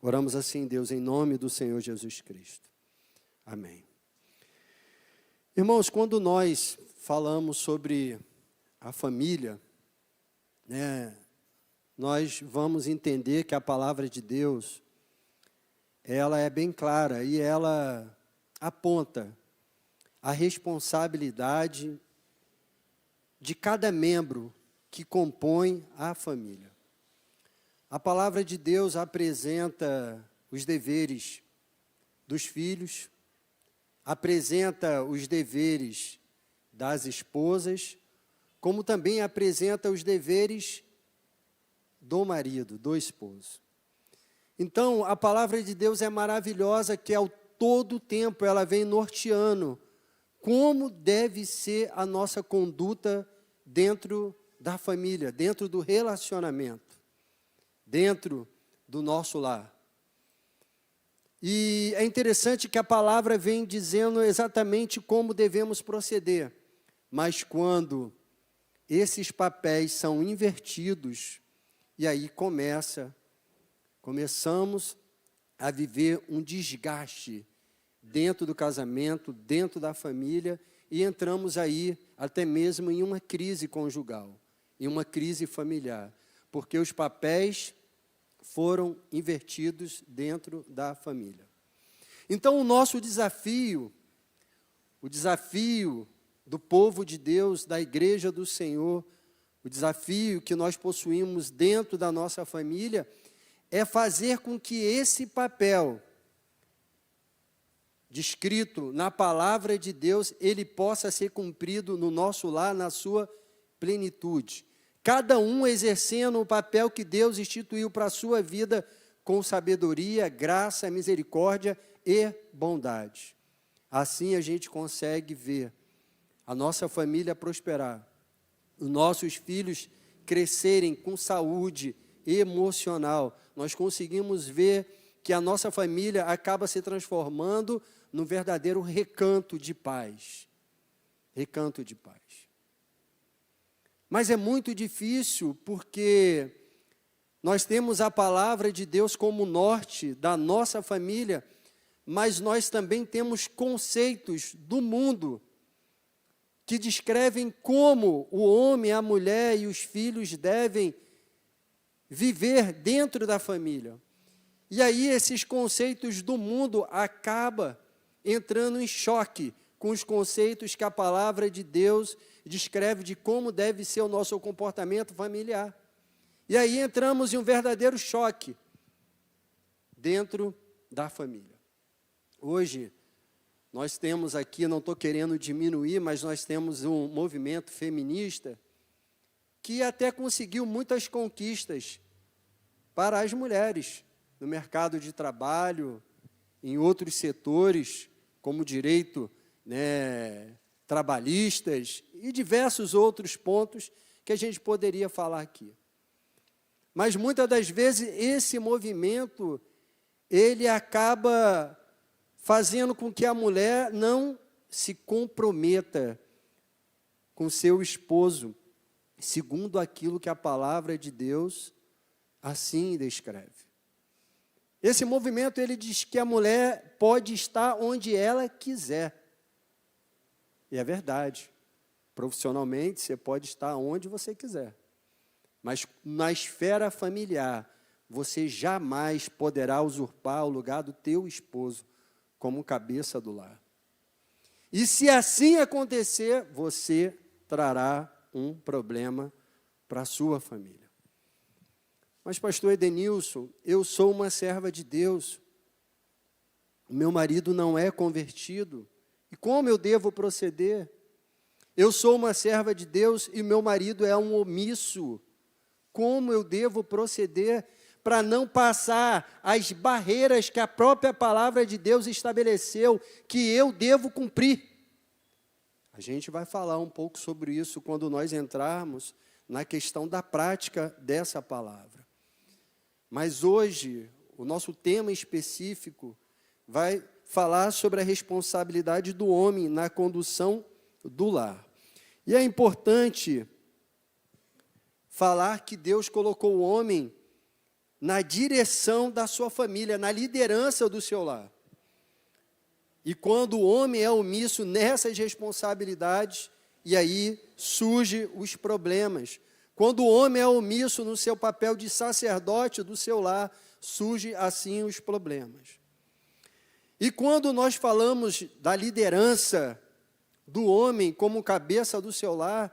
Oramos assim, Deus, em nome do Senhor Jesus Cristo. Amém. Irmãos, quando nós falamos sobre a família, nós vamos entender que a palavra de Deus, ela é bem clara e ela aponta a responsabilidade de cada membro que compõe a família. A palavra de Deus apresenta os deveres dos filhos, apresenta os deveres das esposas, como também apresenta os deveres do marido, do esposo. Então, a palavra de Deus é maravilhosa, que ao todo tempo ela vem norteando como deve ser a nossa conduta dentro da família, dentro do relacionamento, dentro do nosso lar. E é interessante que a palavra vem dizendo exatamente como devemos proceder, mas quando esses papéis são invertidos, e aí começamos a viver um desgaste dentro do casamento, dentro da família, e entramos aí até mesmo em uma crise conjugal, em uma crise familiar, porque os papéis foram invertidos dentro da família. Então, o nosso desafio, o desafio do povo de Deus, da igreja do Senhor, o desafio que nós possuímos dentro da nossa família, é fazer com que esse papel descrito na palavra de Deus, ele possa ser cumprido no nosso lar, na sua plenitude. Cada um exercendo o papel que Deus instituiu para a sua vida com sabedoria, graça, misericórdia e bondade. Assim a gente consegue ver a nossa família prosperar, os nossos filhos crescerem com saúde emocional. Nós conseguimos ver que a nossa família acaba se transformando num verdadeiro recanto de paz. Recanto de paz. Mas é muito difícil porque nós temos a palavra de Deus como norte da nossa família, mas nós também temos conceitos do mundo que descrevem como o homem, a mulher e os filhos devem viver dentro da família. E aí esses conceitos do mundo acabam entrando em choque com os conceitos que a palavra de Deus descreve de como deve ser o nosso comportamento familiar. E aí entramos em um verdadeiro choque dentro da família. Hoje, nós temos aqui, não estou querendo diminuir, mas nós temos um movimento feminista que até conseguiu muitas conquistas para as mulheres no mercado de trabalho, em outros setores, como direito, trabalhistas e diversos outros pontos que a gente poderia falar aqui. Mas muitas das vezes esse movimento, ele acaba fazendo com que a mulher não se comprometa com seu esposo, segundo aquilo que a palavra de Deus assim descreve. Esse movimento, ele diz que a mulher pode estar onde ela quiser. E é verdade. Profissionalmente, você pode estar onde você quiser. Mas na esfera familiar, você jamais poderá usurpar o lugar do teu esposo como cabeça do lar. E se assim acontecer, você trará um problema para a sua família. Mas, pastor Edenilson, eu sou uma serva de Deus. O meu marido não é convertido. E como eu devo proceder? Eu sou uma serva de Deus e meu marido é um omisso. Como eu devo proceder para não passar as barreiras que a própria palavra de Deus estabeleceu, que eu devo cumprir? A gente vai falar um pouco sobre isso quando nós entrarmos na questão da prática dessa palavra. Mas hoje, o nosso tema específico vai falar sobre a responsabilidade do homem na condução do lar. E é importante falar que Deus colocou o homem na direção da sua família, na liderança do seu lar. E quando o homem é omisso nessas responsabilidades, e aí surgem os problemas. Quando o homem é omisso no seu papel de sacerdote do seu lar, surgem assim os problemas. E quando nós falamos da liderança do homem como cabeça do seu lar,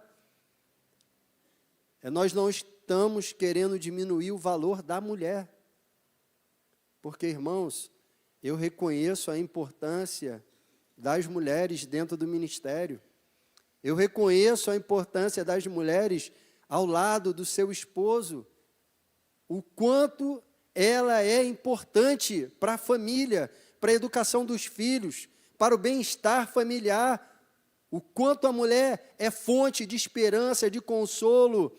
nós não estamos querendo diminuir o valor da mulher. Porque, irmãos, eu reconheço a importância das mulheres dentro do ministério. Eu reconheço a importância das mulheres ao lado do seu esposo. O quanto ela é importante para a família, para a educação dos filhos, para o bem-estar familiar. O quanto a mulher é fonte de esperança, de consolo.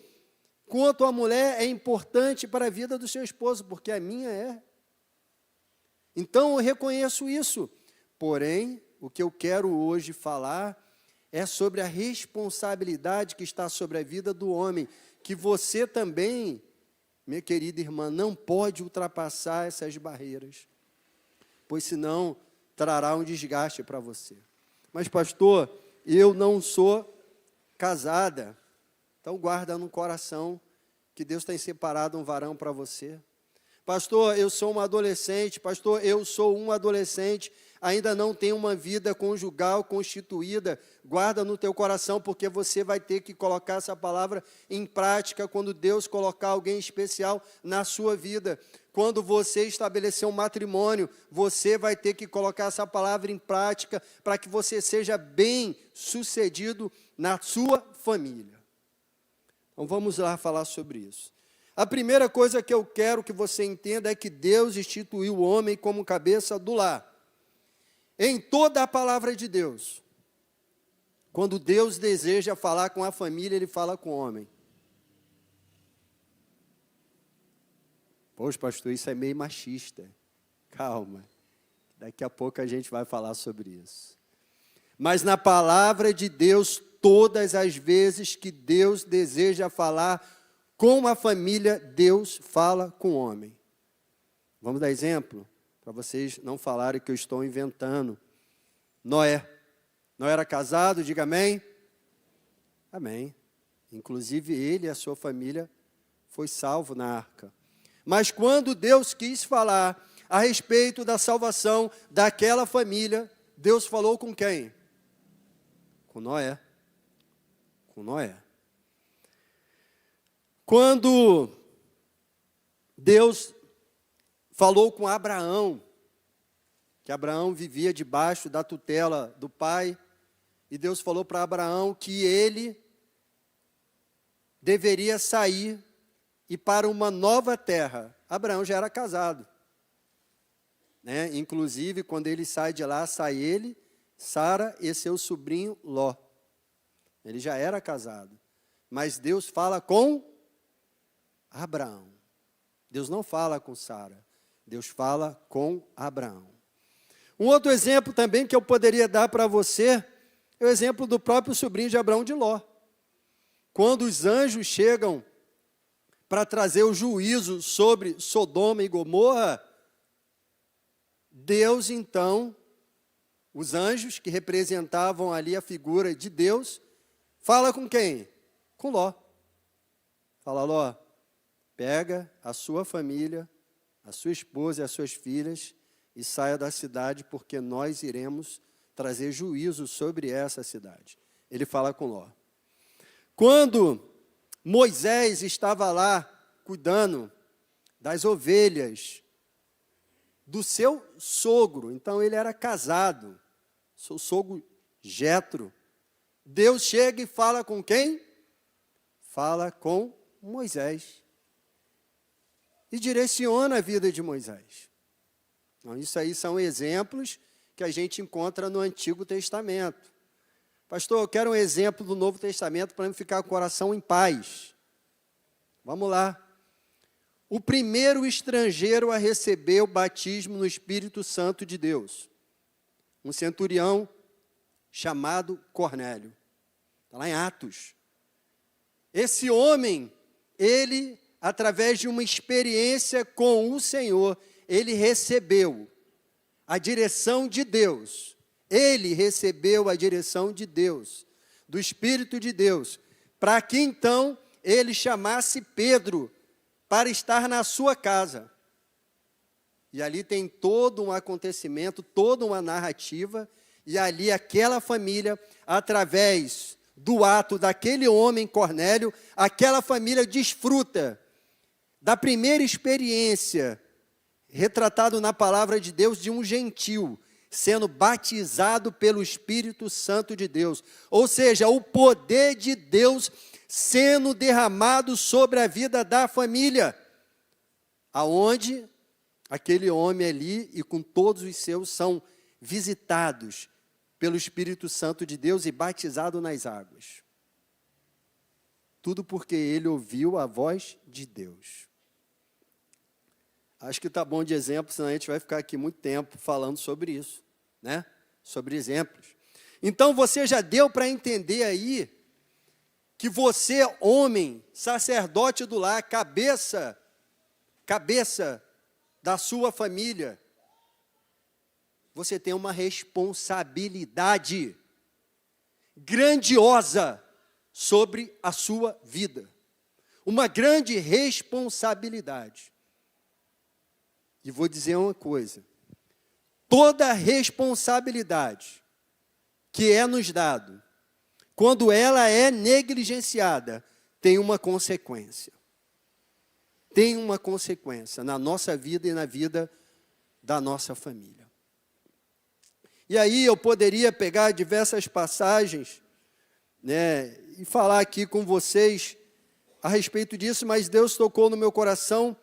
Quanto a mulher é importante para a vida do seu esposo, porque a minha é. Então, eu reconheço isso. Porém, o que eu quero hoje falar é sobre a responsabilidade que está sobre a vida do homem, que você também, minha querida irmã, não pode ultrapassar essas barreiras, pois senão trará um desgaste para você. Mas, pastor, eu não sou casada, então guarda no coração que Deus tem separado um varão para você. Pastor, eu sou uma adolescente, pastor, eu sou um adolescente, ainda não tenho uma vida conjugal constituída. Guarda no teu coração, porque você vai ter que colocar essa palavra em prática quando Deus colocar alguém especial na sua vida. Quando você estabelecer um matrimônio, você vai ter que colocar essa palavra em prática para que você seja bem sucedido na sua família. Então vamos lá falar sobre isso. A primeira coisa que eu quero que você entenda é que Deus instituiu o homem como cabeça do lar. Em toda a palavra de Deus, quando Deus deseja falar com a família, Ele fala com o homem. Poxa, pastor, isso é meio machista. Calma, daqui a pouco a gente vai falar sobre isso. Mas na palavra de Deus, todas as vezes que Deus deseja falar com a família, Deus fala com o homem. Vamos dar exemplo? Para vocês não falarem que eu estou inventando. Noé. Noé era casado, diga amém. Amém. Inclusive ele e a sua família foi salvo na arca. Mas quando Deus quis falar a respeito da salvação daquela família, Deus falou com quem? Com Noé. Com Noé. Quando Deus falou com Abraão, que Abraão vivia debaixo da tutela do pai, e Deus falou para Abraão que ele deveria sair e para uma nova terra. Abraão já era casado, né? Inclusive, quando ele sai de lá, sai ele, Sara e seu sobrinho Ló. Ele já era casado, mas Deus fala com Abraão. Deus não fala com Sara, Deus fala com Abraão. Um outro exemplo também que eu poderia dar para você é o exemplo do próprio sobrinho de Abraão, de Ló. Quando os anjos chegam para trazer o juízo sobre Sodoma e Gomorra, Deus então, os anjos que representavam ali a figura de Deus, fala com quem? Com Ló. Fala, Ló, pega a sua família, a sua esposa e as suas filhas e saia da cidade, porque nós iremos trazer juízo sobre essa cidade. Ele fala com Ló. Quando Moisés estava lá cuidando das ovelhas do seu sogro, então ele era casado, seu sogro Jetro, Deus chega e fala com quem? Fala com Moisés. E direciona a vida de Moisés. Então, isso aí são exemplos que a gente encontra no Antigo Testamento. Pastor, eu quero um exemplo do Novo Testamento para eu ficar com o coração em paz. Vamos lá. O primeiro estrangeiro a receber o batismo no Espírito Santo de Deus. Um centurião chamado Cornélio. Está lá em Atos. Esse homem, ele através de uma experiência com o Senhor, ele recebeu a direção de Deus. Ele recebeu a direção de Deus, do Espírito de Deus, para que então ele chamasse Pedro para estar na sua casa. E ali tem todo um acontecimento, toda uma narrativa, e ali aquela família, através do ato daquele homem, Cornélio, aquela família desfruta da primeira experiência, retratado na palavra de Deus, de um gentil, sendo batizado pelo Espírito Santo de Deus. Ou seja, o poder de Deus sendo derramado sobre a vida da família, aonde aquele homem ali e com todos os seus são visitados pelo Espírito Santo de Deus e batizado nas águas. Tudo porque ele ouviu a voz de Deus. Acho que está bom de exemplo, senão a gente vai ficar aqui muito tempo falando sobre isso, né? Sobre exemplos. Então você já deu para entender aí que você, homem, sacerdote do lar, cabeça da sua família, você tem uma responsabilidade grandiosa sobre a sua vida. Uma grande responsabilidade. E vou dizer uma coisa: toda responsabilidade que é nos dado, quando ela é negligenciada, tem uma consequência. Tem uma consequência na nossa vida e na vida da nossa família. E aí eu poderia pegar diversas passagens, né, e falar aqui com vocês a respeito disso, mas Deus tocou no meu coração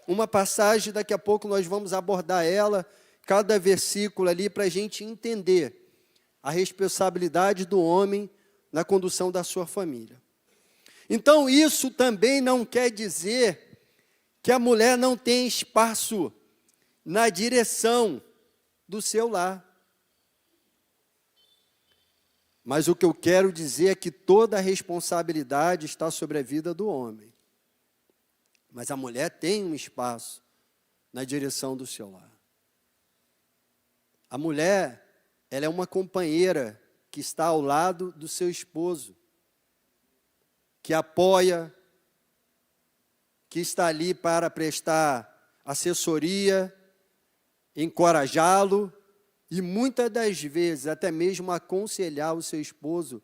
uma passagem, daqui a pouco nós vamos abordar ela, cada versículo ali, para a gente entender a responsabilidade do homem na condução da sua família. Então, isso também não quer dizer que a mulher não tem espaço na direção do seu lar. Mas o que eu quero dizer é que toda a responsabilidade está sobre a vida do homem. Mas a mulher tem um espaço na direção do seu lar. A mulher, ela é uma companheira que está ao lado do seu esposo, que apoia, que está ali para prestar assessoria, encorajá-lo e muitas das vezes até mesmo aconselhar o seu esposo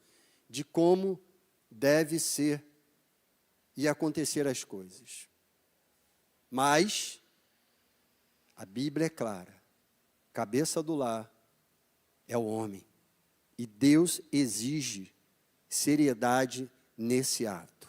de como deve ser e acontecer as coisas. Mas a Bíblia é clara, cabeça do lar é o homem. E Deus exige seriedade nesse ato.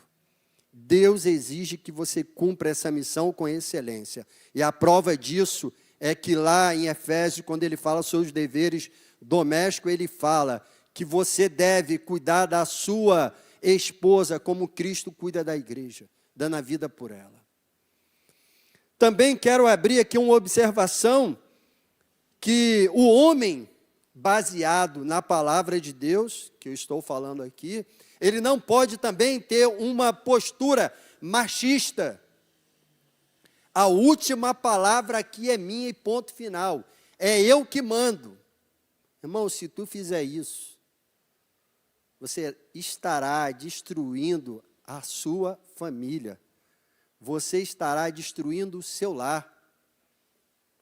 Deus exige que você cumpra essa missão com excelência. E a prova disso é que lá em Efésios, quando ele fala sobre os deveres domésticos, ele fala que você deve cuidar da sua esposa como Cristo cuida da igreja, dando a vida por ela. Também quero abrir aqui uma observação que o homem, baseado na palavra de Deus, que eu estou falando aqui, ele não pode também ter uma postura machista. A última palavra aqui é minha e ponto final. É eu que mando. Irmão, se tu fizer isso, você estará destruindo a sua família. Você estará destruindo o seu lar.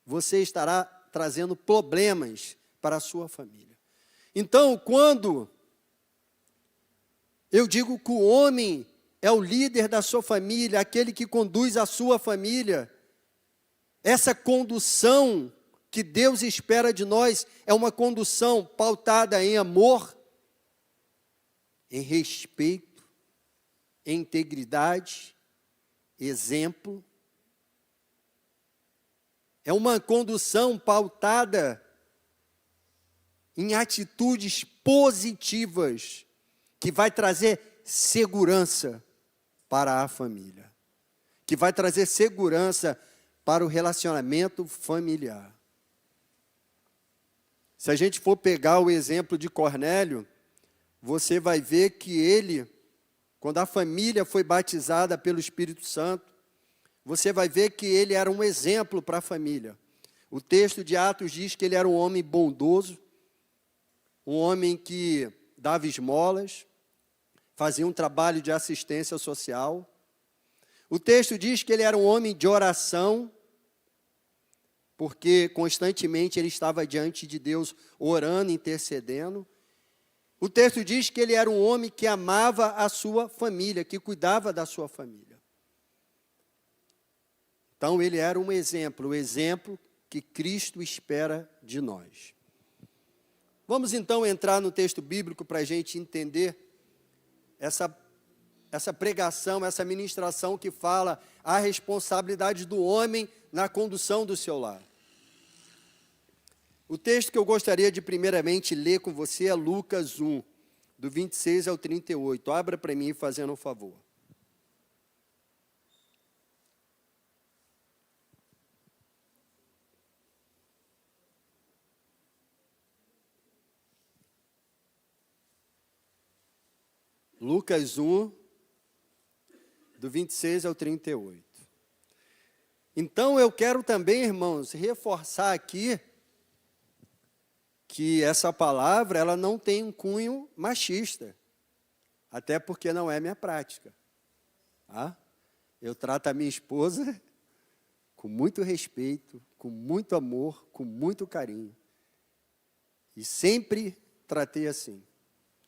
Você estará trazendo problemas para a sua família. Então, quando eu digo que o homem é o líder da sua família, aquele que conduz a sua família, essa condução que Deus espera de nós é uma condução pautada em amor, em respeito, em integridade, exemplo. É uma condução pautada em atitudes positivas, que vai trazer segurança para a família, que vai trazer segurança para o relacionamento familiar. Se a gente for pegar o exemplo de Cornélio, você vai ver que ele, quando a família foi batizada pelo Espírito Santo, você vai ver que ele era um exemplo para a família. O texto de Atos diz que ele era um homem bondoso, um homem que dava esmolas, fazia um trabalho de assistência social. O texto diz que ele era um homem de oração, porque constantemente ele estava diante de Deus orando, intercedendo. O texto diz que ele era um homem que amava a sua família, que cuidava da sua família. Então ele era um exemplo, o exemplo que Cristo espera de nós. Vamos então entrar no texto bíblico para a gente entender essa pregação, essa ministração que fala a responsabilidade do homem na condução do seu lar. O texto que eu gostaria de primeiramente ler com você é Lucas 1, do 26 ao 38. Abra para mim, fazendo um favor. Lucas 1, do 26 ao 38. Então, eu quero também, irmãos, reforçar aqui que essa palavra, ela não tem um cunho machista, até porque não é minha prática. Tá? Eu trato a minha esposa com muito respeito, com muito amor, com muito carinho. E sempre tratei assim.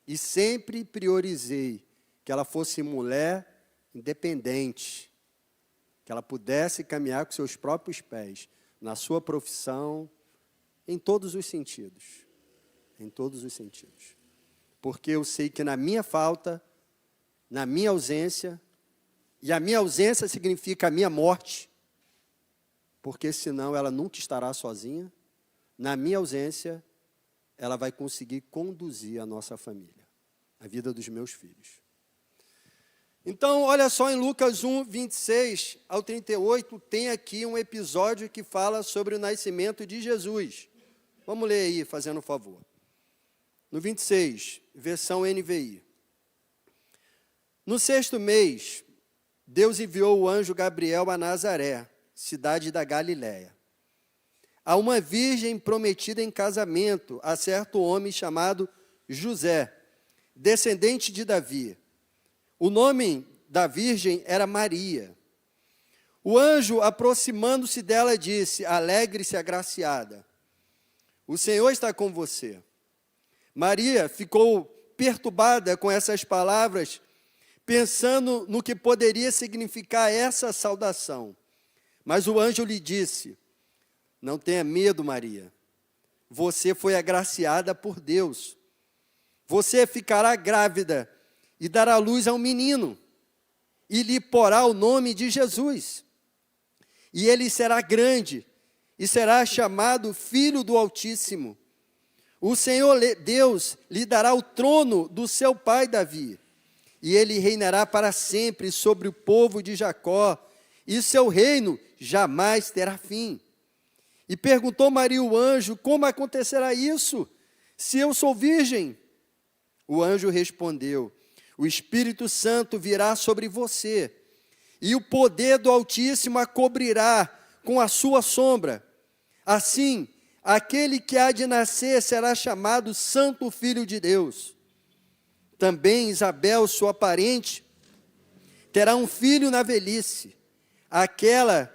E sempre priorizei que ela fosse mulher independente, que ela pudesse caminhar com seus próprios pés, na sua profissão, em todos os sentidos. Em todos os sentidos. Porque eu sei que na minha falta, na minha ausência, e a minha ausência significa a minha morte, porque senão ela nunca estará sozinha, na minha ausência, ela vai conseguir conduzir a nossa família, a vida dos meus filhos. Então, olha só, em Lucas 1, 26 ao 38, tem aqui um episódio que fala sobre o nascimento de Jesus. Vamos ler aí, fazendo um favor. No 26, versão NVI. No 6º mês, Deus enviou o anjo Gabriel a Nazaré, cidade da Galiléia, a uma virgem prometida em casamento a certo homem chamado José, descendente de Davi. O nome da virgem era Maria. O anjo, aproximando-se dela, disse: alegre-se, agraciada, o Senhor está com você. Maria ficou perturbada com essas palavras, pensando no que poderia significar essa saudação. Mas o anjo lhe disse: não tenha medo, Maria. Você foi agraciada por Deus. Você ficará grávida e dará luz a um menino, e lhe porá o nome de Jesus. E ele será grande, e será chamado Filho do Altíssimo. O Senhor Deus lhe dará o trono do seu pai Davi, e ele reinará para sempre sobre o povo de Jacó, e seu reino jamais terá fim. E perguntou Maria o anjo: como acontecerá isso, se eu sou virgem? O anjo respondeu: o Espírito Santo virá sobre você, e o poder do Altíssimo a cobrirá com a sua sombra. Assim, aquele que há de nascer será chamado Santo Filho de Deus. Também Isabel, sua parente, terá um filho na velhice. Aquela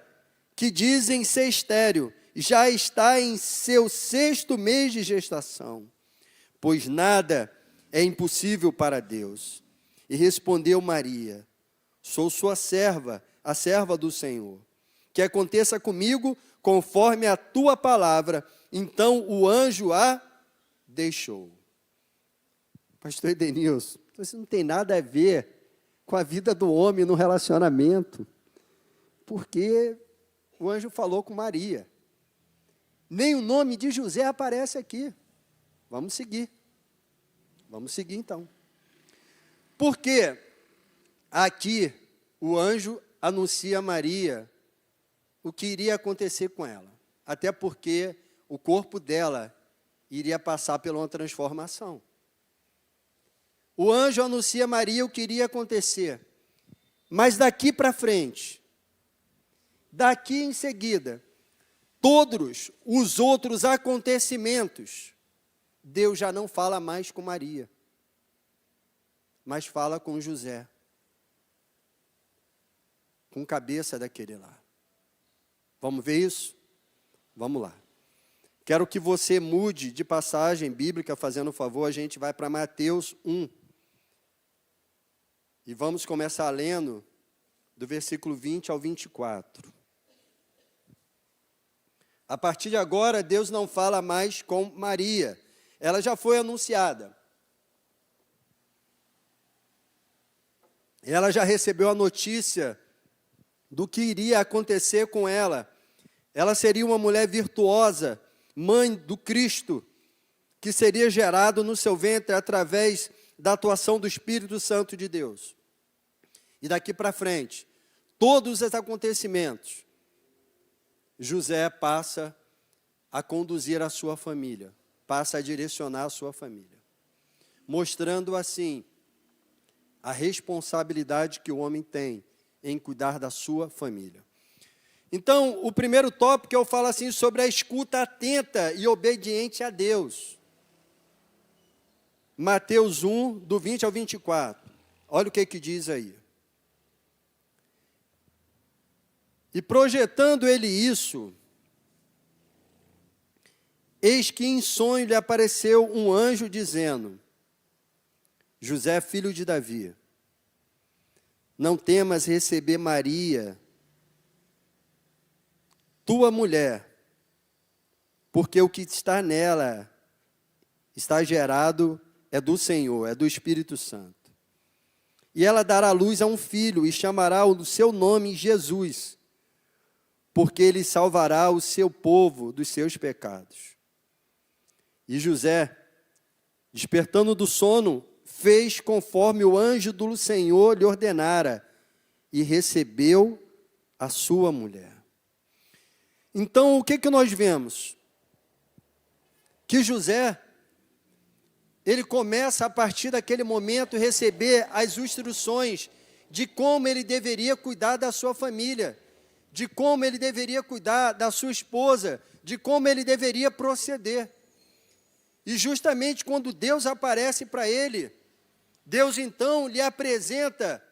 que dizem ser estéril já está em seu 6º mês de gestação, pois nada é impossível para Deus. E respondeu Maria: sou sua serva, a serva do Senhor. Que aconteça comigo conforme a tua palavra. Então o anjo a deixou. Pastor Edenilson, isso não tem nada a ver com a vida do homem no relacionamento. Porque o anjo falou com Maria. Nem o nome de José aparece aqui. Vamos seguir. Vamos seguir então. Porque aqui o anjo anuncia a Maria o que iria acontecer com ela. Até porque o corpo dela iria passar por uma transformação. O anjo anuncia a Maria o que iria acontecer. Mas daqui para frente, Daqui em seguida, todos os outros acontecimentos, Deus já não fala mais com Maria, mas fala com José, com cabeça daquele lá. Vamos ver isso? Vamos lá. Quero que você mude de passagem bíblica, fazendo um favor, a gente vai para Mateus 1. E vamos começar lendo do versículo 20 ao 24. A partir de agora, Deus não fala mais com Maria. Ela já foi anunciada. Ela já recebeu a notícia do que iria acontecer com ela. Ela seria uma mulher virtuosa, mãe do Cristo, que seria gerado no seu ventre através da atuação do Espírito Santo de Deus. E daqui para frente, todos os acontecimentos, José passa a conduzir a sua família, passa a direcionar a sua família, mostrando assim a responsabilidade que o homem tem em cuidar da sua família. Então, o primeiro tópico eu falo assim sobre a escuta atenta e obediente a Deus. Mateus 1, do 20 ao 24. Olha o que diz aí. E projetando ele isso, eis que em sonho lhe apareceu um anjo dizendo: José, filho de Davi, não temas receber Maria, tua mulher, porque o que está nela está gerado é do Senhor, é do Espírito Santo. E ela dará luz a um filho e chamará o seu nome Jesus, porque ele salvará o seu povo dos seus pecados. E José, despertando do sono, fez conforme o anjo do Senhor lhe ordenara e recebeu a sua mulher. Então, o que nós vemos? Que José, ele começa a partir daquele momento a receber as instruções de como ele deveria cuidar da sua família, de como ele deveria cuidar da sua esposa, de como ele deveria proceder. E justamente quando Deus aparece para ele, Deus então lhe apresenta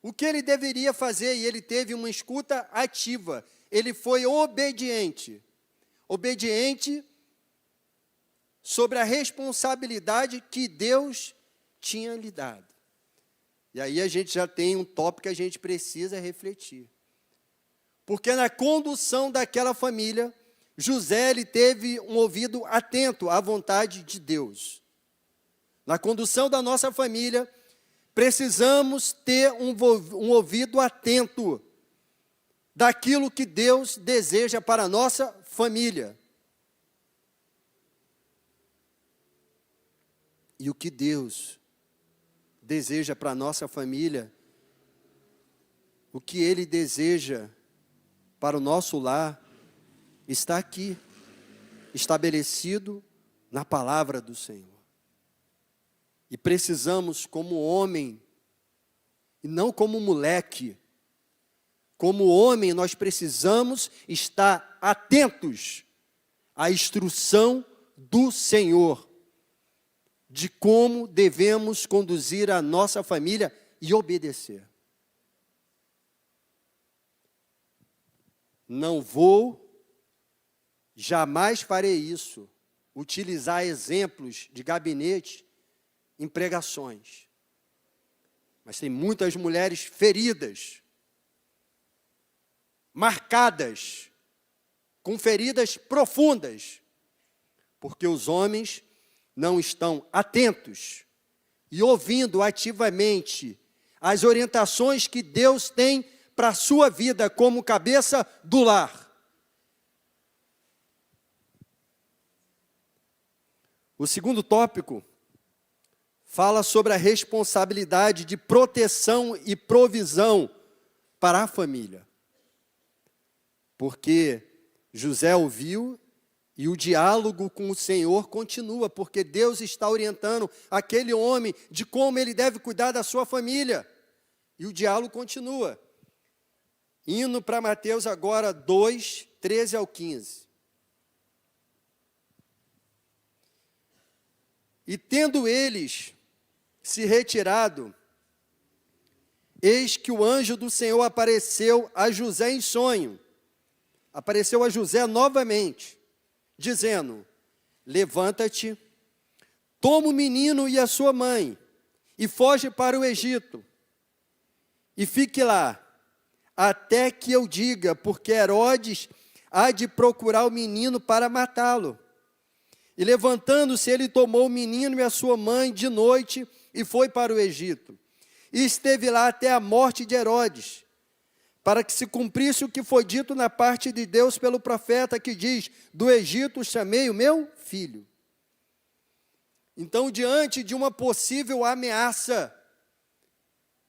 o que ele deveria fazer, e ele teve uma escuta ativa. Ele foi obediente. Obediente sobre a responsabilidade que Deus tinha lhe dado. E aí a gente já tem um tópico que a gente precisa refletir. Porque na condução daquela família, José ele teve um ouvido atento à vontade de Deus. Na condução da nossa família, precisamos ter um ouvido atento daquilo que Deus deseja para a nossa família. E o que Deus deseja para a nossa família, o que Ele deseja para o nosso lar, está aqui, estabelecido na palavra do Senhor. E precisamos, como homem, e não como moleque, como homem, nós precisamos estar atentos à instrução do Senhor, de como devemos conduzir a nossa família e obedecer. Não vou, jamais farei isso, utilizar exemplos de gabinete em pregações. Mas tem muitas mulheres feridas, marcadas, com feridas profundas, porque os homens não estão atentos e ouvindo ativamente as orientações que Deus tem para a sua vida como cabeça do lar. O segundo tópico fala sobre a responsabilidade de proteção e provisão para a família. Porque José ouviu e o diálogo com o Senhor continua, porque Deus está orientando aquele homem de como ele deve cuidar da sua família. E o diálogo continua. Indo para Mateus agora 2, 13 ao 15. E tendo eles se retirado, eis que o anjo do Senhor apareceu a José em sonho. Apareceu a José novamente, dizendo: levanta-te, toma o menino e a sua mãe, e foge para o Egito, e fique lá, até que eu diga, porque Herodes há de procurar o menino para matá-lo. E levantando-se, ele tomou o menino e a sua mãe de noite, e foi para o Egito. E esteve lá até a morte de Herodes, para que se cumprisse o que foi dito na parte de Deus pelo profeta, que diz: do Egito chamei o meu filho. Então, diante de uma possível ameaça,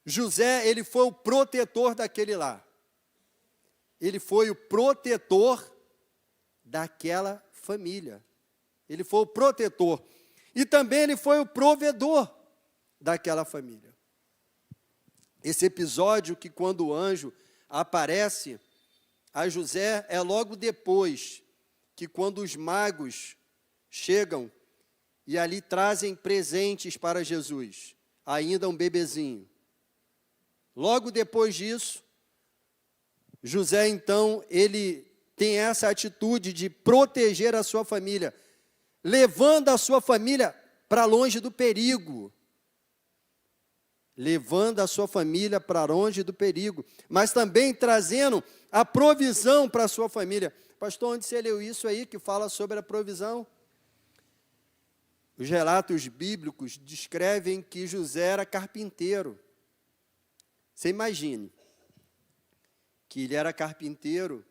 José, ele foi o protetor daquele lar. Ele foi o protetor daquela família. Ele foi o protetor. E também ele foi o provedor daquela família. Esse episódio que quando o anjo aparece a José é logo depois que quando os magos chegam e ali trazem presentes para Jesus, ainda um bebezinho. Logo depois disso, José então, ele tem essa atitude de proteger a sua família, levando a sua família para longe do perigo. Levando a sua família para longe do perigo, mas também trazendo a provisão para a sua família. Pastor, onde você leu isso aí que fala sobre a provisão? Os relatos bíblicos descrevem que José era carpinteiro. Você imagine que ele era carpinteiro,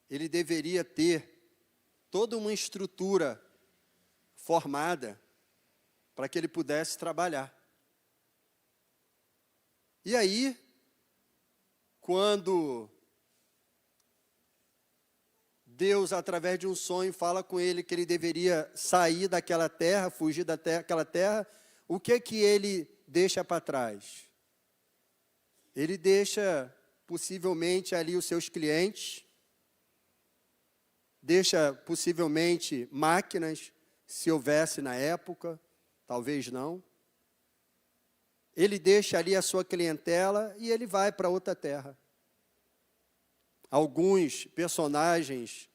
ele deveria ter toda uma estrutura formada para que ele pudesse trabalhar. E aí, quando Deus, através de um sonho, fala com ele que ele deveria sair daquela terra, fugir daquela terra, o que ele deixa para trás? Ele deixa, possivelmente, ali os seus clientes, deixa, possivelmente, máquinas, se houvesse na época, talvez não. Ele deixa ali a sua clientela e ele vai para outra terra. Alguns personagens,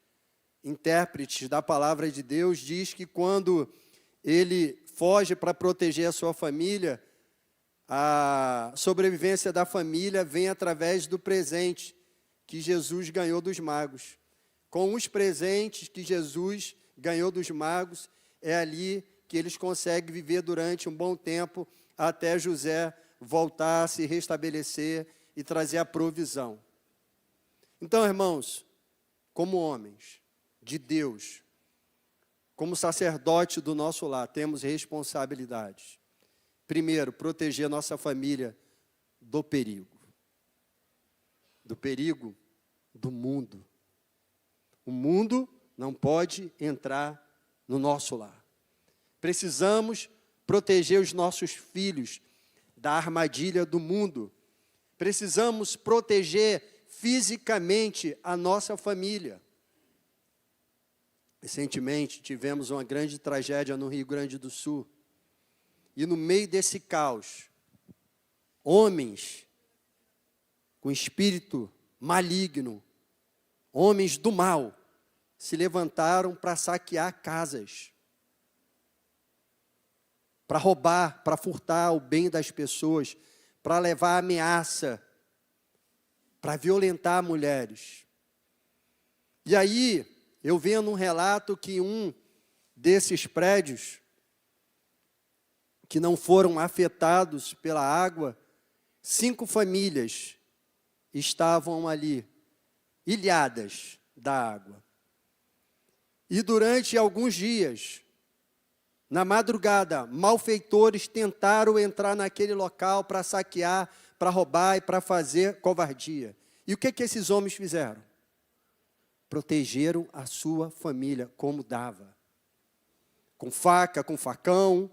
intérpretes da palavra de Deus, diz que quando ele foge para proteger a sua família, a sobrevivência da família vem através do presente que Jesus ganhou dos magos. Com os presentes que Jesus ganhou dos magos, é ali que eles conseguem viver durante um bom tempo, até José voltar a se restabelecer e trazer a provisão. Então, irmãos, como homens de Deus, como sacerdote do nosso lar, temos responsabilidades. Primeiro, proteger nossa família do perigo. Do perigo do mundo. O mundo não pode entrar no nosso lar. Precisamos proteger os nossos filhos da armadilha do mundo. Precisamos proteger fisicamente a nossa família. Recentemente tivemos uma grande tragédia no Rio Grande do Sul. E no meio desse caos, homens com espírito maligno, homens do mal, se levantaram para saquear casas, para roubar, para furtar o bem das pessoas, para levar ameaça, para violentar mulheres. E aí, eu vendo um relato que um desses prédios, que não foram afetados pela água, 5 famílias estavam ali, ilhadas da água. E durante alguns dias, na madrugada, malfeitores tentaram entrar naquele local para saquear, para roubar e para fazer covardia. E o que esses homens fizeram? Protegeram a sua família como dava. Com faca, com facão,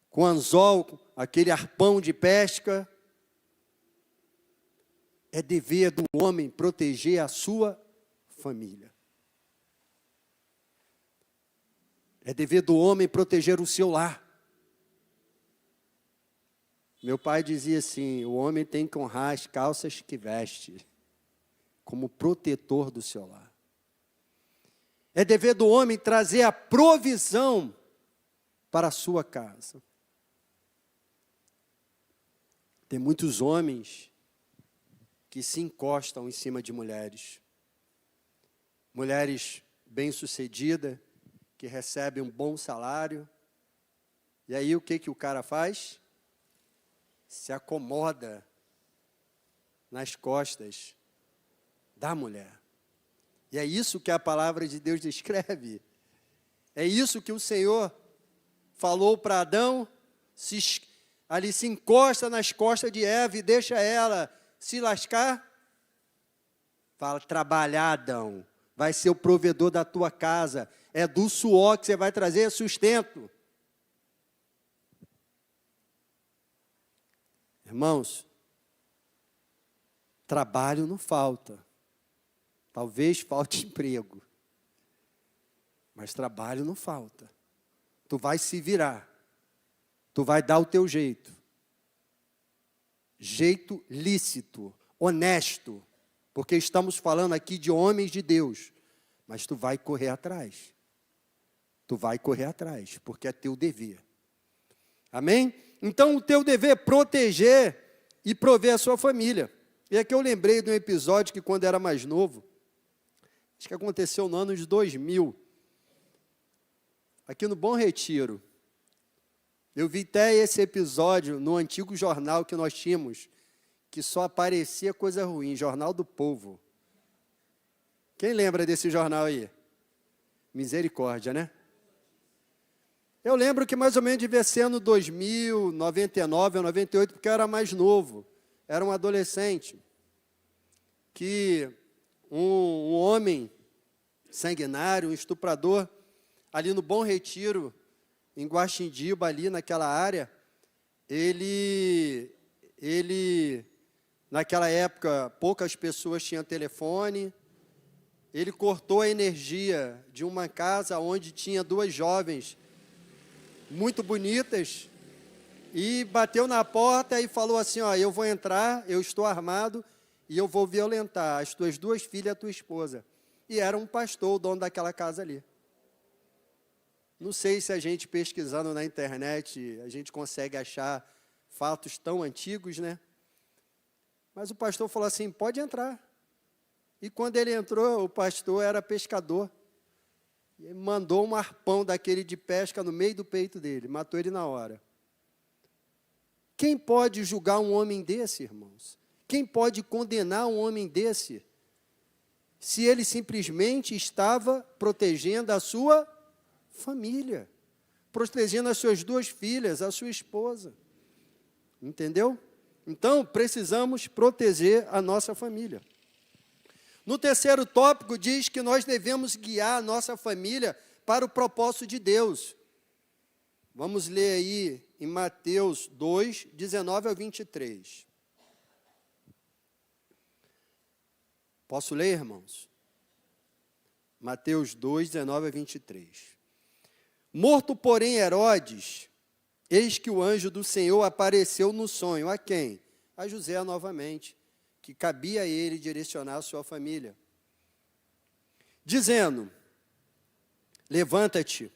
com anzol, aquele arpão de pesca. É dever do homem proteger a sua família. É dever do homem proteger o seu lar. Meu pai dizia assim, o homem tem que honrar as calças que veste, como protetor do seu lar. É dever do homem trazer a provisão para a sua casa. Tem muitos homens que se encostam em cima de mulheres. Mulheres bem-sucedidas, que recebem um bom salário. E aí o que o cara faz? Se acomoda nas costas da mulher. E é isso que a palavra de Deus descreve. É isso que o Senhor falou para Adão, ali se encosta nas costas de Eva e deixa ela se lascar. Fala, trabalhar, Adão, vai ser o provedor da tua casa. É do suor que você vai trazer sustento. Irmãos, trabalho não falta. Talvez falte emprego. Mas trabalho não falta. Tu vai se virar. Tu vai dar o teu jeito. Jeito lícito, honesto. Porque estamos falando aqui de homens de Deus. Mas tu vai correr atrás. Tu vai correr atrás, porque é teu dever. Amém? Então, o teu dever é proteger e prover a sua família. E aqui eu lembrei de um episódio que, quando era mais novo, acho que aconteceu no ano de 2000, aqui no Bom Retiro. Eu vi até esse episódio no antigo jornal que nós tínhamos, que só aparecia coisa ruim, Jornal do Povo. Quem lembra desse jornal aí? Misericórdia, né? Eu lembro que mais ou menos devia ser ano 2000, 99 ou 98, porque eu era mais novo, era um adolescente, que um homem sanguinário, um estuprador, ali no Bom Retiro, em Guaxindiba, ali naquela área, ele, naquela época, poucas pessoas tinham telefone, ele cortou a energia de uma casa onde tinha duas jovens muito bonitas, e bateu na porta e falou assim, ó, eu vou entrar, eu estou armado, e eu vou violentar as tuas duas filhas e a tua esposa. E era um pastor, o dono daquela casa ali. Não sei se a gente pesquisando na internet, a gente consegue achar fatos tão antigos, né? Mas o pastor falou assim, pode entrar. E quando ele entrou, o pastor era pescador. E ele mandou um arpão daquele de pesca no meio do peito dele, matou ele na hora. Quem pode julgar um homem desse, irmãos? Quem pode condenar um homem desse? Se ele simplesmente estava protegendo a sua família, protegendo as suas duas filhas, a sua esposa. Entendeu? Então, precisamos proteger a nossa família. No terceiro tópico, diz que nós devemos guiar a nossa família para o propósito de Deus. Vamos ler aí em Mateus 2, 19 ao 23. Posso ler, irmãos? Mateus 2, 19 a 23. Morto, porém, Herodes, eis que o anjo do Senhor apareceu no sonho. A quem? A José novamente, que cabia a ele direcionar a sua família. Dizendo, levanta-te,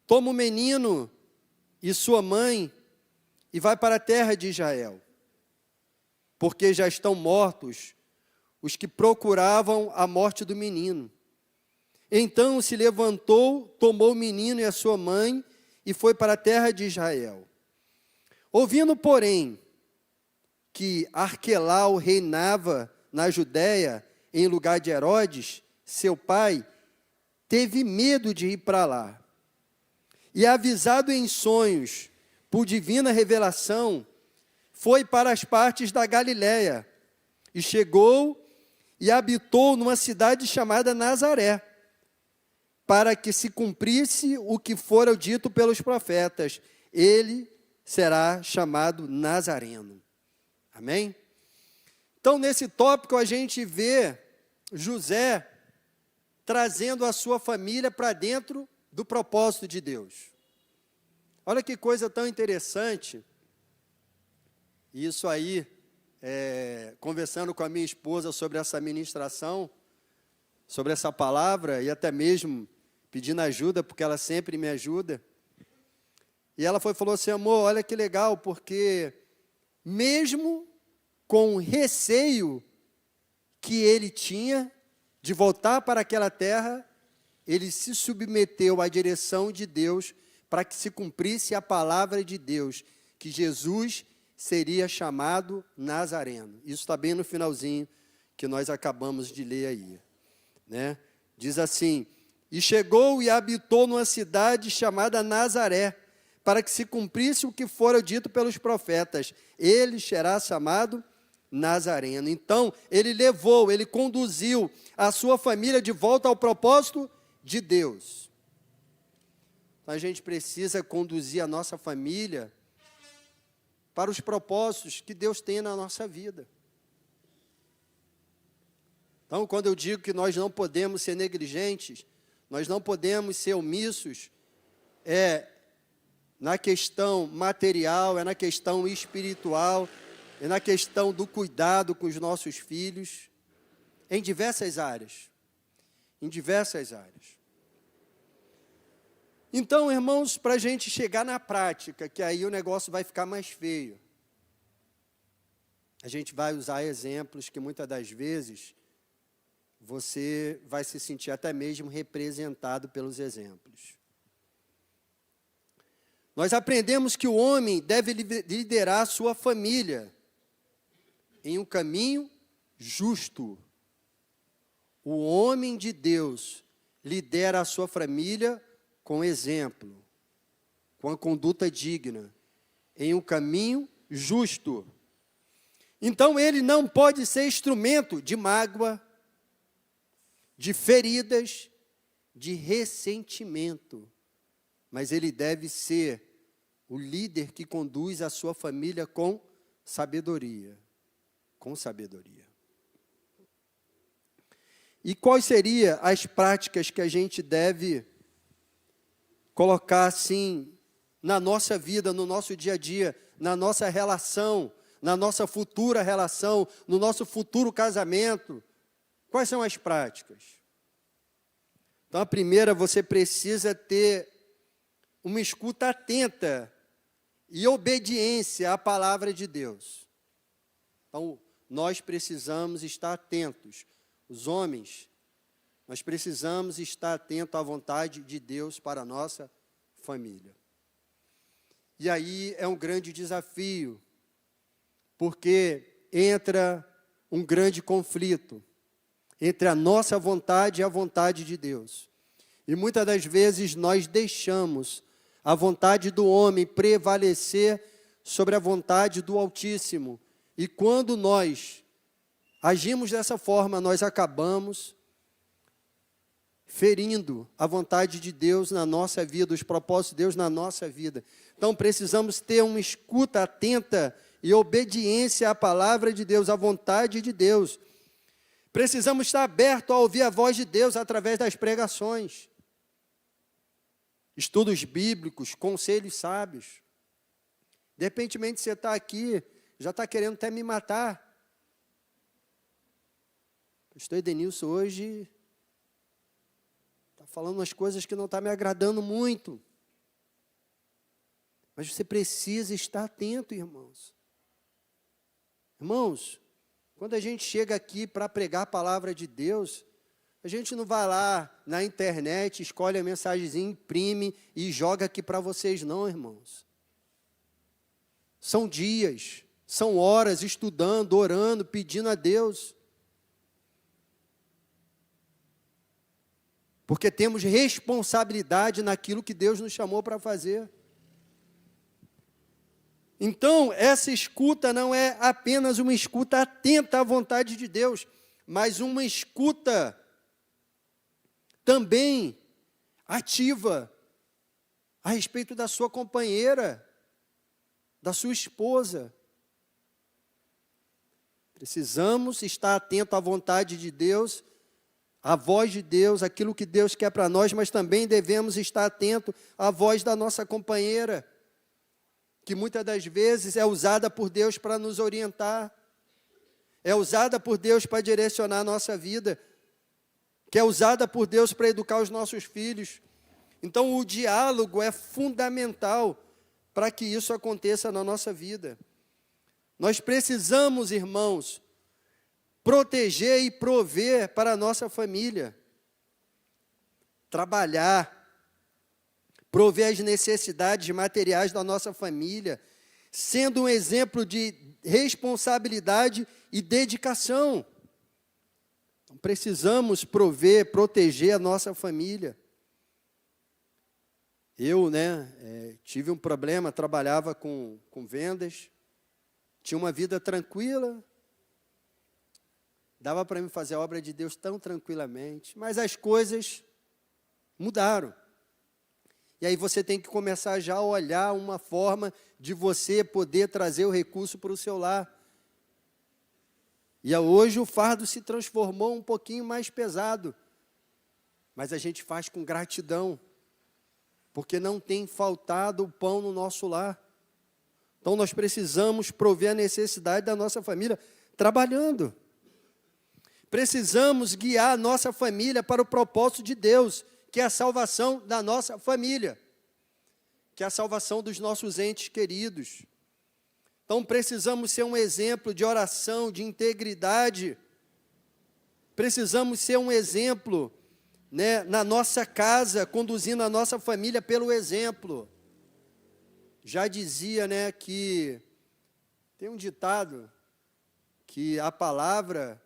toma o menino e sua mãe e vai para a terra de Israel, porque já estão mortos os que procuravam a morte do menino. Então se levantou, tomou o menino e a sua mãe e foi para a terra de Israel. Ouvindo, porém, que Arquelau reinava na Judéia em lugar de Herodes, seu pai, teve medo de ir para lá. E avisado em sonhos, por divina revelação, foi para as partes da Galiléia, e chegou e habitou numa cidade chamada Nazaré, para que se cumprisse o que fora dito pelos profetas, ele será chamado Nazareno. Amém? Então, nesse tópico, a gente vê José trazendo a sua família para dentro do propósito de Deus. Olha que coisa tão interessante. Isso aí, conversando com a minha esposa sobre essa ministração, sobre essa palavra, e até mesmo pedindo ajuda, porque ela sempre me ajuda. E ela falou assim, amor, olha que legal, porque mesmo com o receio que ele tinha de voltar para aquela terra, ele se submeteu à direção de Deus para que se cumprisse a palavra de Deus, que Jesus seria chamado Nazareno. Isso está bem no finalzinho que nós acabamos de ler aí, né? Diz assim, e chegou e habitou numa cidade chamada Nazaré, para que se cumprisse o que fora dito pelos profetas, ele será chamado Nazareno. Então, ele conduziu a sua família de volta ao propósito de Deus. Então, a gente precisa conduzir a nossa família para os propósitos que Deus tem na nossa vida. Então, quando eu digo que nós não podemos ser negligentes, nós não podemos ser omissos, na questão material, na questão espiritual, na questão do cuidado com os nossos filhos, em diversas áreas. Em diversas áreas. Então, irmãos, para a gente chegar na prática, que aí o negócio vai ficar mais feio, a gente vai usar exemplos que muitas das vezes você vai se sentir até mesmo representado pelos exemplos. Nós aprendemos que o homem deve liderar a sua família em um caminho justo. O homem de Deus lidera a sua família com exemplo, com a conduta digna, em um caminho justo. Então, ele não pode ser instrumento de mágoa, de feridas, de ressentimento, mas ele deve ser o líder que conduz a sua família com sabedoria. Com sabedoria. E quais seriam as práticas que a gente deve colocar assim na nossa vida, no nosso dia a dia, na nossa relação, na nossa futura relação, no nosso futuro casamento? Quais são as práticas? Então, a primeira, você precisa ter uma escuta atenta e obediência à palavra de Deus. Então, nós precisamos estar atentos. Os homens, nós precisamos estar atentos à vontade de Deus para a nossa família. E aí é um grande desafio, porque entra um grande conflito entre a nossa vontade e a vontade de Deus. E muitas das vezes nós deixamos a vontade do homem prevalecer sobre a vontade do Altíssimo. E quando nós agimos dessa forma, nós acabamos ferindo a vontade de Deus na nossa vida, os propósitos de Deus na nossa vida. Então, precisamos ter uma escuta atenta e obediência à palavra de Deus, à vontade de Deus. Precisamos estar abertos a ouvir a voz de Deus através das pregações, estudos bíblicos, conselhos sábios. De repente, você está aqui, já está querendo até me matar. Pastor Edenilson hoje está falando umas coisas que não estão me agradando muito. Mas você precisa estar atento, irmãos. Irmãos, quando a gente chega aqui para pregar a palavra de Deus, a gente não vai lá na internet, escolhe a mensagenzinha, imprime e joga aqui para vocês não, irmãos. São dias, são horas estudando, orando, pedindo a Deus. Porque temos responsabilidade naquilo que Deus nos chamou para fazer. Então, essa escuta não é apenas uma escuta atenta à vontade de Deus, mas uma escuta também ativa a respeito da sua companheira, da sua esposa. Precisamos estar atento à vontade de Deus, à voz de Deus, aquilo que Deus quer para nós, mas também devemos estar atento à voz da nossa companheira, que muitas das vezes é usada por Deus para nos orientar, é usada por Deus para direcionar a nossa vida, que é usada por Deus para educar os nossos filhos. Então, o diálogo é fundamental para que isso aconteça na nossa vida. Nós precisamos, irmãos, proteger e prover para a nossa família. Trabalhar, prover as necessidades materiais da nossa família, sendo um exemplo de responsabilidade e dedicação. Precisamos prover, proteger a nossa família. Eu, tive um problema, trabalhava com vendas, tinha uma vida tranquila, dava para mim fazer a obra de Deus tão tranquilamente, mas as coisas mudaram. E aí você tem que começar já a olhar uma forma de você poder trazer o recurso para o seu lar. E hoje o fardo se transformou um pouquinho mais pesado, mas a gente faz com gratidão, porque não tem faltado o pão no nosso lar. Então nós precisamos prover a necessidade da nossa família trabalhando. Precisamos guiar a nossa família para o propósito de Deus, que é a salvação da nossa família, que é a salvação dos nossos entes queridos. Então precisamos ser um exemplo de oração, de integridade. Precisamos ser um exemplo, na nossa casa, conduzindo a nossa família pelo exemplo. Já dizia, que tem um ditado que a palavra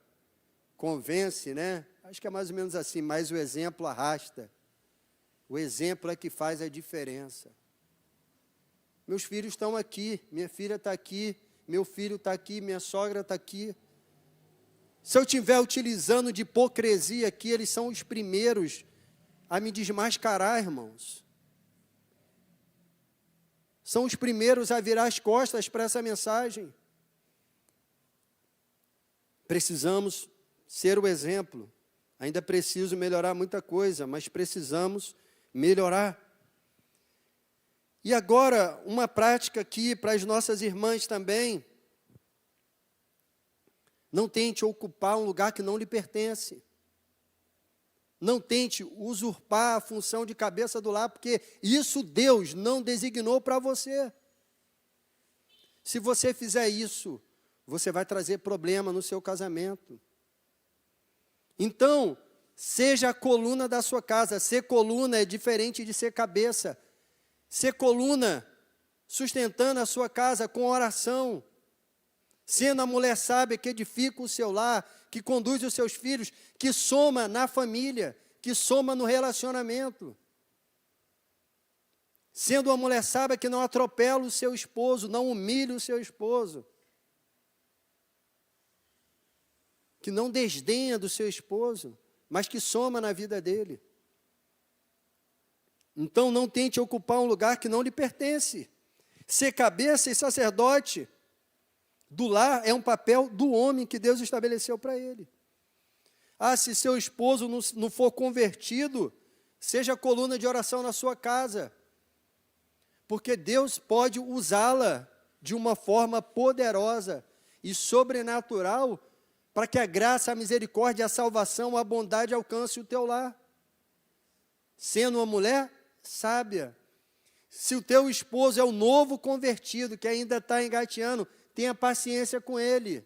convence, acho que é mais ou menos assim, mas o exemplo arrasta. O exemplo é que faz a diferença. Meus filhos estão aqui, minha filha está aqui, meu filho está aqui, minha sogra está aqui. Se eu estiver utilizando de hipocrisia aqui, eles são os primeiros a me desmascarar, irmãos. São os primeiros a virar as costas para essa mensagem. Precisamos ser o exemplo. Ainda preciso melhorar muita coisa, mas precisamos melhorar. E agora, uma prática aqui para as nossas irmãs também. Não tente ocupar um lugar que não lhe pertence. Não tente usurpar a função de cabeça do lar, porque isso Deus não designou para você. Se você fizer isso, você vai trazer problema no seu casamento. Então, seja a coluna da sua casa. Ser coluna é diferente de ser cabeça. Ser coluna, sustentando a sua casa com oração, sendo a mulher sábia que edifica o seu lar, que conduz os seus filhos, que soma na família, que soma no relacionamento. Sendo uma mulher sábia que não atropela o seu esposo, não humilha o seu esposo, que não desdenha do seu esposo, mas que soma na vida dele. Então não tente ocupar um lugar que não lhe pertence. Ser cabeça e sacerdote do lar é um papel do homem que Deus estabeleceu para ele. Se seu esposo não for convertido, seja coluna de oração na sua casa, porque Deus pode usá-la de uma forma poderosa e sobrenatural para que a graça, a misericórdia, a salvação, a bondade alcance o teu lar. Sendo uma mulher sábia. Se o teu esposo é o novo convertido, que ainda está engateando, tenha paciência com ele.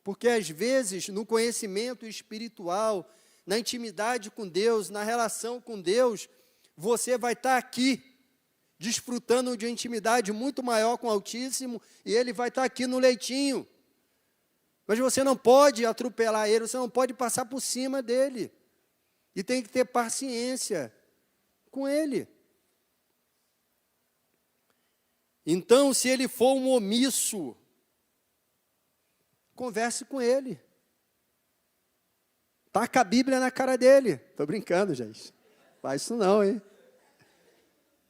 Porque às vezes, no conhecimento espiritual, na intimidade com Deus, na relação com Deus, você vai estar aqui, desfrutando de uma intimidade muito maior com o Altíssimo, e ele vai estar aqui no leitinho. Mas você não pode atropelar ele, você não pode passar por cima dele. E tem que ter paciência com ele. Então, se ele for um omisso, converse com ele. Taca a Bíblia na cara dele. Estou brincando, gente. Faz isso não, hein?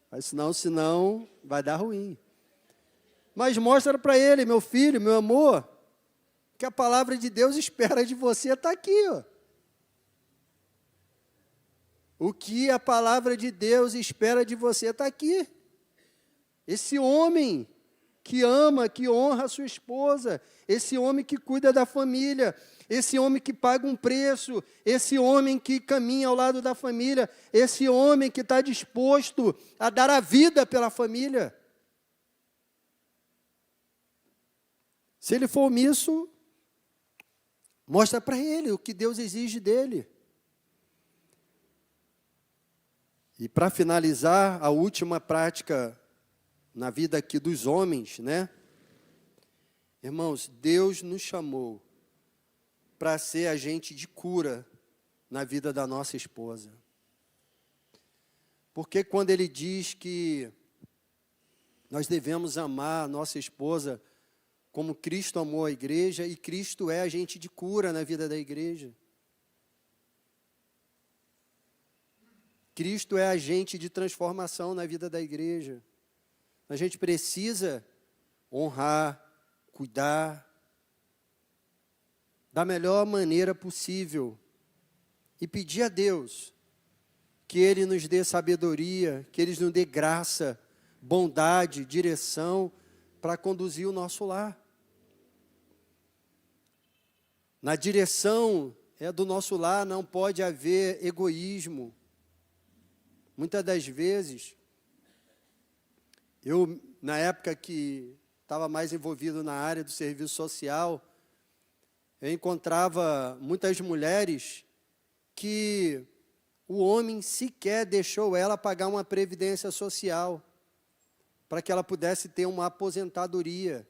Faz isso não, senão vai dar ruim. Mas mostra para ele, meu filho, meu amor, O que a palavra de Deus espera de você está aqui, ó. O que a palavra de Deus espera de você está aqui. Esse homem que ama, que honra a sua esposa, esse homem que cuida da família, esse homem que paga um preço, esse homem que caminha ao lado da família, esse homem que está disposto a dar a vida pela família. Se ele for omisso, mostra para ele o que Deus exige dele. E para finalizar, a última prática na vida aqui dos homens, né? Irmãos, Deus nos chamou para ser agente de cura na vida da nossa esposa. Porque quando Ele diz que nós devemos amar a nossa esposa como Cristo amou a igreja, e Cristo é agente de cura na vida da igreja. Cristo é agente de transformação na vida da igreja. A gente precisa honrar, cuidar, da melhor maneira possível. E pedir a Deus que Ele nos dê sabedoria, que Ele nos dê graça, bondade, direção para conduzir o nosso lar. Na direção do nosso lar não pode haver egoísmo. Muitas das vezes, eu, na época que estava mais envolvido na área do serviço social, eu encontrava muitas mulheres que o homem sequer deixou ela pagar uma previdência social, para que ela pudesse ter uma aposentadoria.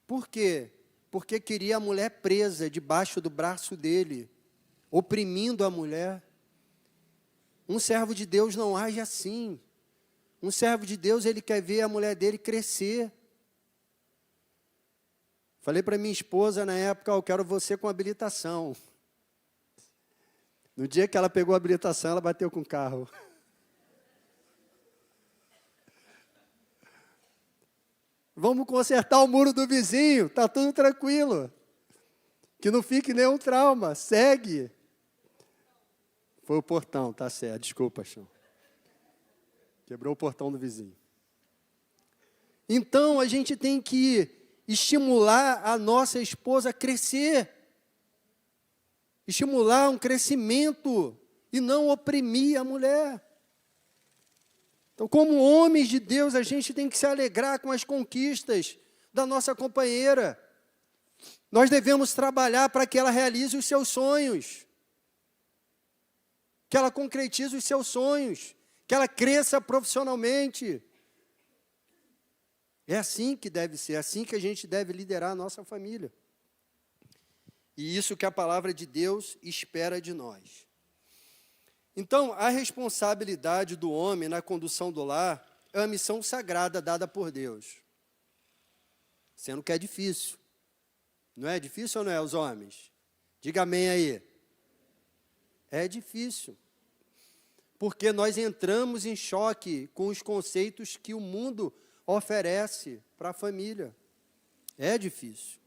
Por quê? Porque queria a mulher presa debaixo do braço dele, oprimindo a mulher. Um servo de Deus não age assim. Um servo de Deus, ele quer ver a mulher dele crescer. Falei para minha esposa na época, eu quero você com habilitação. No dia que ela pegou a habilitação, ela bateu com o carro. Vamos consertar o muro do vizinho, está tudo tranquilo. Que não fique nenhum trauma, segue. Foi o portão, tá certo, desculpa, Chão. Quebrou o portão do vizinho. Então, a gente tem que estimular a nossa esposa a crescer. Estimular um crescimento e não oprimir a mulher. Então, como homens de Deus, a gente tem que se alegrar com as conquistas da nossa companheira. Nós devemos trabalhar para que ela realize os seus sonhos. Que ela concretize os seus sonhos. Que ela cresça profissionalmente. É assim que deve ser, é assim que a gente deve liderar a nossa família. E isso que a palavra de Deus espera de nós. Então, a responsabilidade do homem na condução do lar é uma missão sagrada dada por Deus. Sendo que é difícil. Não é difícil ou não é, os homens? Diga amém aí. É difícil. Porque nós entramos em choque com os conceitos que o mundo oferece para a família. É difícil.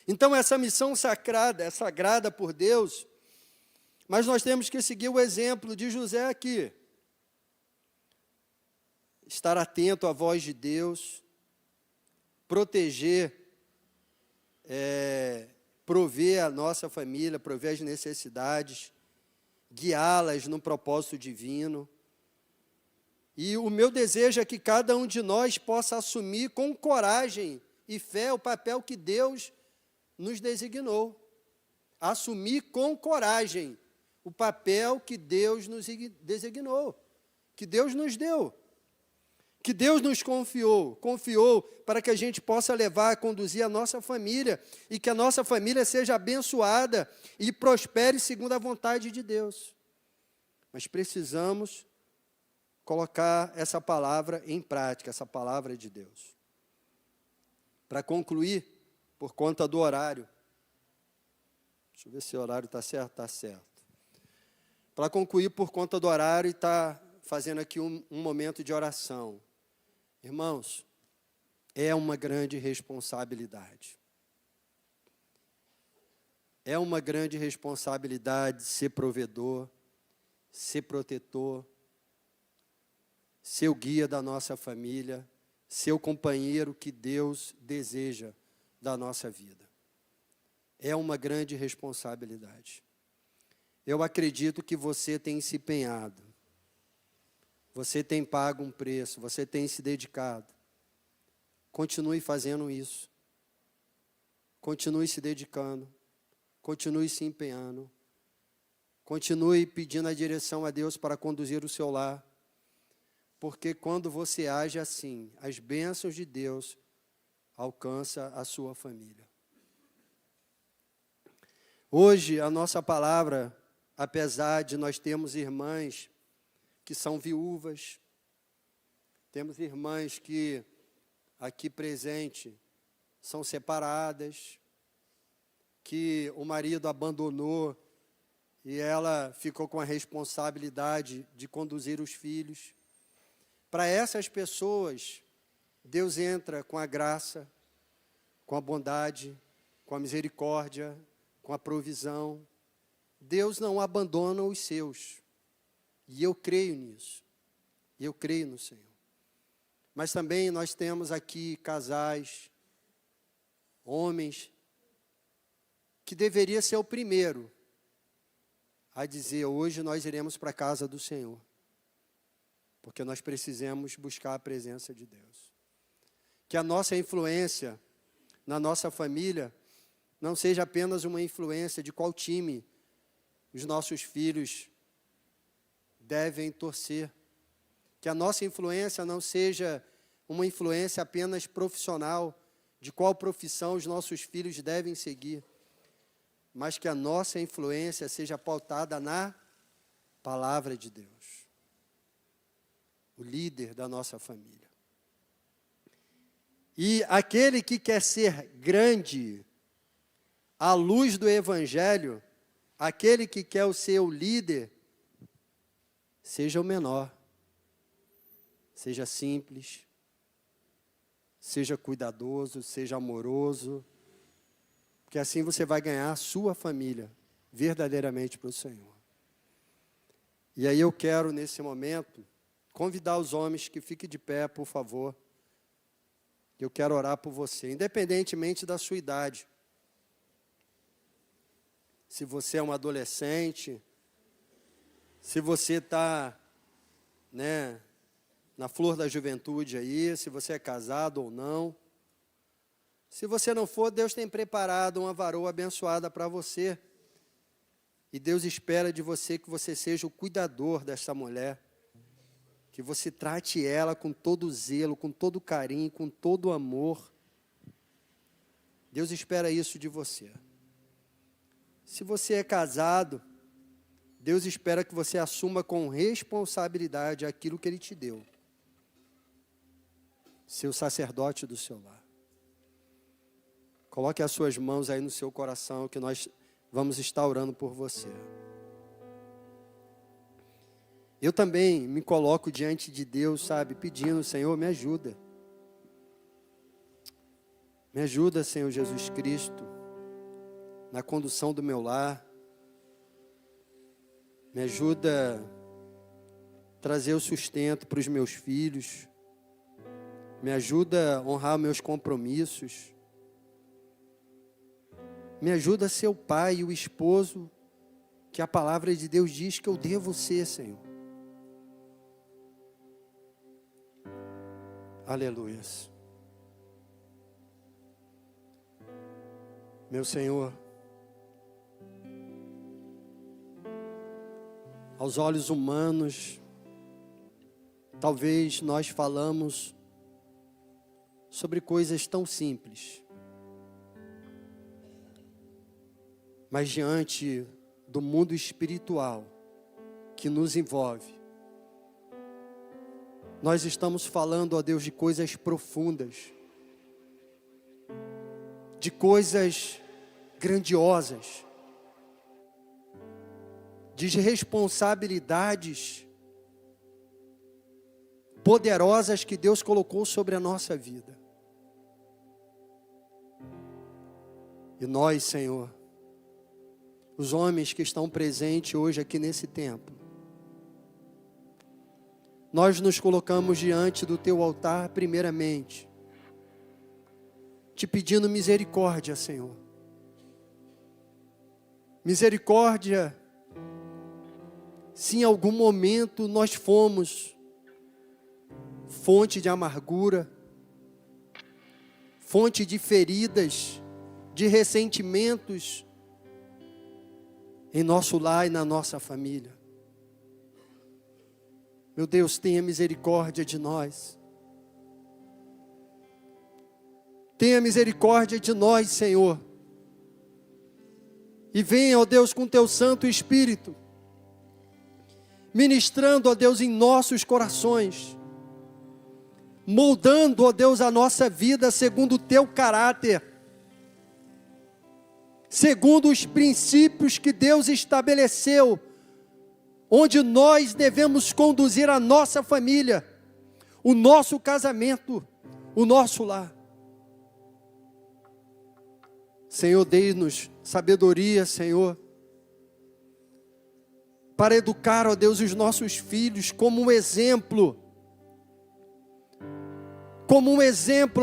Então, essa missão sacrada, é sagrada por Deus, mas nós temos que seguir o exemplo de José aqui. Estar atento à voz de Deus, proteger, prover a nossa família, prover as necessidades, guiá-las no propósito divino. E o meu desejo é que cada um de nós possa assumir com coragem e fé o papel que Deus nos designou. Assumir com coragem o papel que Deus nos designou, que Deus nos deu, que Deus nos confiou para que a gente possa levar, conduzir a nossa família e que a nossa família seja abençoada e prospere segundo a vontade de Deus. Mas precisamos colocar essa palavra em prática, essa palavra de Deus. Para concluir, por conta do horário, deixa eu ver se o horário está certo, está certo. Para concluir, por conta do horário, e está fazendo aqui um momento de oração. Irmãos, é uma grande responsabilidade. É uma grande responsabilidade ser provedor, ser protetor, ser o guia da nossa família, ser o companheiro que Deus deseja da nossa vida. É uma grande responsabilidade. Eu acredito que você tem se empenhado, você tem pago um preço, você tem se dedicado. Continue fazendo isso. Continue se dedicando. Continue se empenhando. Continue pedindo a direção a Deus para conduzir o seu lar. Porque quando você age assim, as bênçãos de Deus alcançam a sua família. Hoje, a nossa palavra, apesar de nós termos irmãs que são viúvas, temos irmãs que aqui presente são separadas, que o marido abandonou e ela ficou com a responsabilidade de conduzir os filhos. Para essas pessoas, Deus entra com a graça, com a bondade, com a misericórdia, com a provisão. Deus não abandona os seus. E eu creio nisso. E eu creio no Senhor. Mas também nós temos aqui casais, homens, que deveria ser o primeiro a dizer: hoje nós iremos para a casa do Senhor. Porque nós precisamos buscar a presença de Deus. Que a nossa influência na nossa família não seja apenas uma influência de qual time os nossos filhos devem torcer. Que a nossa influência não seja uma influência apenas profissional, de qual profissão os nossos filhos devem seguir, mas que a nossa influência seja pautada na palavra de Deus. O líder da nossa família. E aquele que quer ser grande, à luz do Evangelho, aquele que quer o seu líder, seja o menor, seja simples, seja cuidadoso, seja amoroso, porque assim você vai ganhar a sua família verdadeiramente para o Senhor. E aí eu quero, nesse momento, convidar os homens que fiquem de pé, por favor. Eu quero orar por você, independentemente da sua idade. Se você é um adolescente, se você está, na flor da juventude aí, se você é casado ou não. Se você não for, Deus tem preparado uma varoa abençoada para você. E Deus espera de você que você seja o cuidador dessa mulher. Que você trate ela com todo zelo, com todo carinho, com todo amor. Deus espera isso de você. Se você é casado, Deus espera que você assuma com responsabilidade aquilo que Ele te deu. Ser o sacerdote do seu lar. Coloque as suas mãos aí no seu coração, que nós vamos estar orando por você. Eu também me coloco diante de Deus, pedindo: Senhor, me ajuda. Me ajuda, Senhor Jesus Cristo, na condução do meu lar. Me ajuda a trazer o sustento para os meus filhos. Me ajuda a honrar meus compromissos. Me ajuda a ser o pai e o esposo que a palavra de Deus diz que eu devo ser, Senhor. Aleluias. Meu Senhor, aos olhos humanos, talvez nós falamos sobre coisas tão simples, mas diante do mundo espiritual que nos envolve, nós estamos falando, ó Deus, de coisas profundas, de coisas grandiosas, de responsabilidades poderosas que Deus colocou sobre a nossa vida. E nós, Senhor, os homens que estão presentes hoje aqui nesse templo, nós nos colocamos diante do teu altar primeiramente, te pedindo misericórdia, Senhor. Misericórdia, se em algum momento nós fomos fonte de amargura, fonte de feridas, de ressentimentos em nosso lar e na nossa família. Meu Deus, tenha misericórdia de nós. Tenha misericórdia de nós, Senhor. E venha, ó Deus, com teu Santo Espírito, ministrando, ó Deus, em nossos corações, moldando, ó Deus, a nossa vida segundo o teu caráter, segundo os princípios que Deus estabeleceu, onde nós devemos conduzir a nossa família, o nosso casamento, o nosso lar. Senhor, dê-nos sabedoria, Senhor, para educar, ó Deus, os nossos filhos como um exemplo,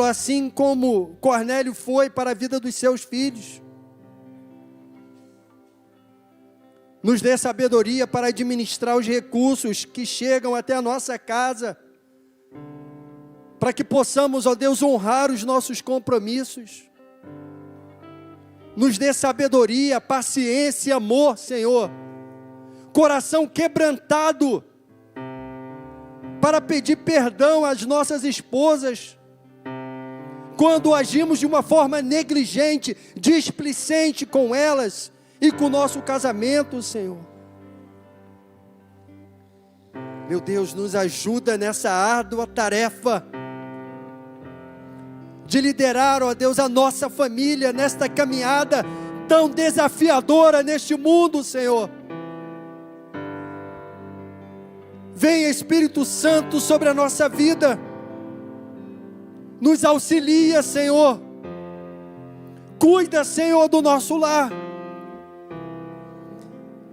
assim como Cornélio foi para a vida dos seus filhos. Nos dê sabedoria para administrar os recursos que chegam até a nossa casa, para que possamos, ó Deus, honrar os nossos compromissos. Nos dê sabedoria, paciência e amor, Senhor. Coração quebrantado, para pedir perdão às nossas esposas, quando agimos de uma forma negligente, displicente com elas, e com o nosso casamento, Senhor. Meu Deus, nos ajuda nessa árdua tarefa, de liderar, ó Deus, a nossa família, nesta caminhada tão desafiadora neste mundo, Senhor. Venha, Espírito Santo, sobre a nossa vida, nos auxilia, Senhor, cuida, Senhor, do nosso lar,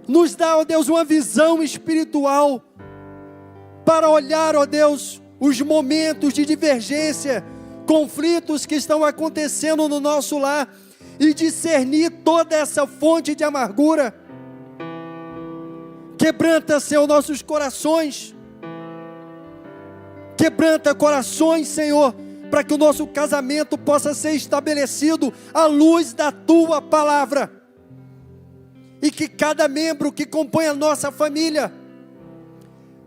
nos dá, ó Deus, uma visão espiritual, para olhar, ó Deus, os momentos de divergência, conflitos que estão acontecendo no nosso lar, e discernir toda essa fonte de amargura. Quebranta, Senhor, nossos corações, quebranta corações, Senhor, para que o nosso casamento possa ser estabelecido à luz da Tua palavra, e que cada membro que compõe a nossa família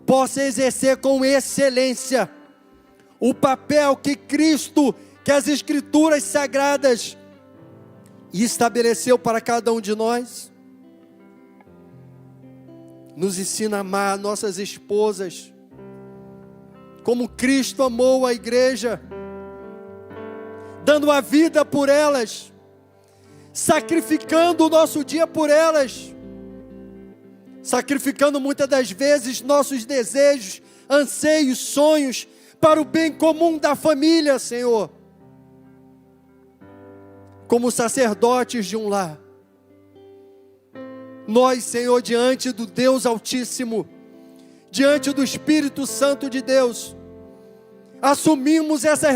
possa exercer com excelência o papel que Cristo, que as Escrituras Sagradas estabeleceu para cada um de nós. Nos ensina a amar nossas esposas, como Cristo amou a igreja, dando a vida por elas, sacrificando o nosso dia por elas, sacrificando muitas das vezes nossos desejos, anseios, sonhos, para o bem comum da família, Senhor. Como sacerdotes de um lar, nós, Senhor, diante do Deus Altíssimo, diante do Espírito Santo de Deus, assumimos essa